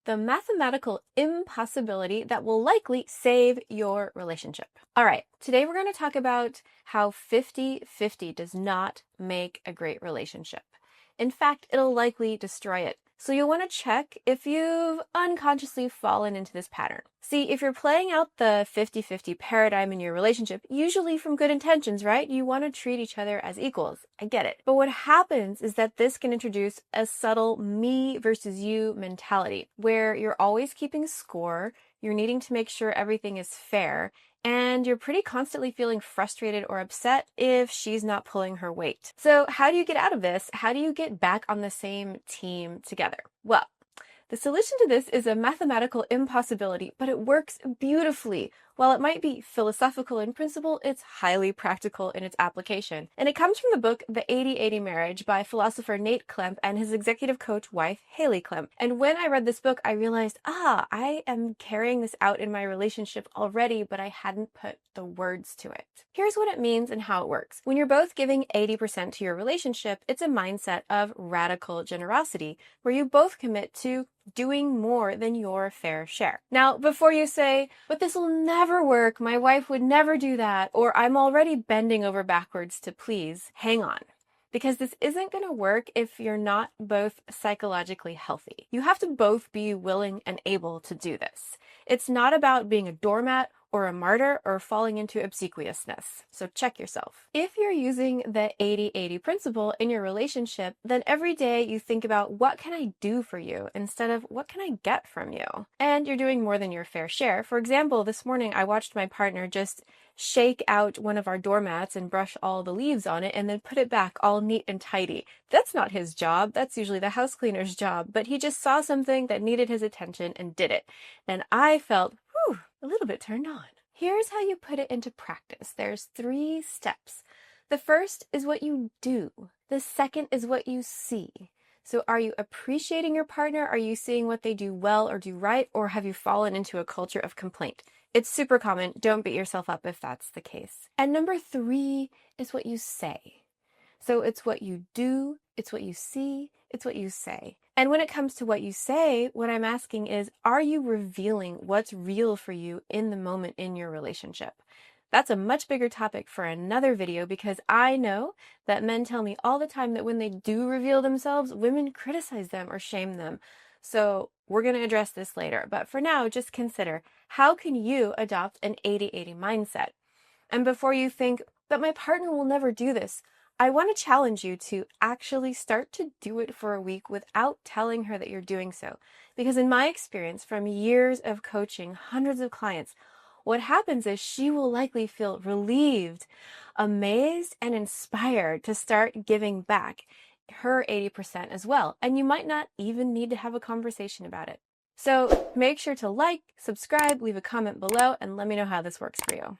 the mathematical impossibility that will likely save your relationship. All right, today we're going to talk about how 50-50 does not make a great relationship. In fact, it'll likely destroy it. So you'll want to check if you've unconsciously fallen into this pattern. See, if you're playing out the 50-50 paradigm in your relationship, usually from good intentions, right? You want to treat each other as equals. I get it. But what happens is that this can introduce a subtle me versus you mentality, where you're always keeping score, you're needing to make sure everything is fair, and you're pretty constantly feeling frustrated or upset if she's not pulling her weight. So how do you get out of this? How do you get back on the same team together? Well, the solution to this is a mathematical impossibility, but it works beautifully. While it might be philosophical in principle, it's highly practical in its application. And it comes from the book The 80-80 Marriage by philosopher Nate Klemp and his executive coach wife, Haley Klemp. And when I read this book, I realized, I am carrying this out in my relationship already, but I hadn't put the words to it. Here's what it means and how it works. When you're both giving 80% to your relationship, it's a mindset of radical generosity, where you both commit to doing more than your fair share. Now, before you say, but this will never work, my wife would never do that, or I'm already bending over backwards to please, hang on. Because this isn't going to work if you're not both psychologically healthy. You have to both be willing and able to do this. It's not about being a doormat or a martyr or falling into obsequiousness. So check yourself. If you're using the 80-80 principle in your relationship, then every day you think about what can I do for you instead of what can I get from you? And you're doing more than your fair share. For example, this morning I watched my partner just shake out one of our doormats and brush all the leaves on it and then put it back all neat and tidy. That's not his job. That's usually the house cleaner's job. But he just saw something that needed his attention and did it. And I felt, a little bit turned on. Here's how you put it into practice. There's 3 steps. The first is what you do. The second is what you see. So are you appreciating your partner? Are you seeing what they do well or do right? Or have you fallen into a culture of complaint? It's super common. Don't beat yourself up if that's the case. And number 3 is what you say. So it's what you do, it's what you see, it's what you say. And when it comes to what you say, what I'm asking is, are you revealing what's real for you in the moment in your relationship? That's a much bigger topic for another video, because I know that men tell me all the time that when they do reveal themselves, women criticize them or shame them. So we're going to address this later. But for now, just consider, how can you adopt an 80-80 mindset? And before you think, but my partner will never do this, I want to challenge you to actually start to do it for a week without telling her that you're doing so. Because in my experience, from years of coaching hundreds of clients, what happens is she will likely feel relieved, amazed, and inspired to start giving back her 80% as well. And you might not even need to have a conversation about it. So make sure to like, subscribe, leave a comment below, and let me know how this works for you.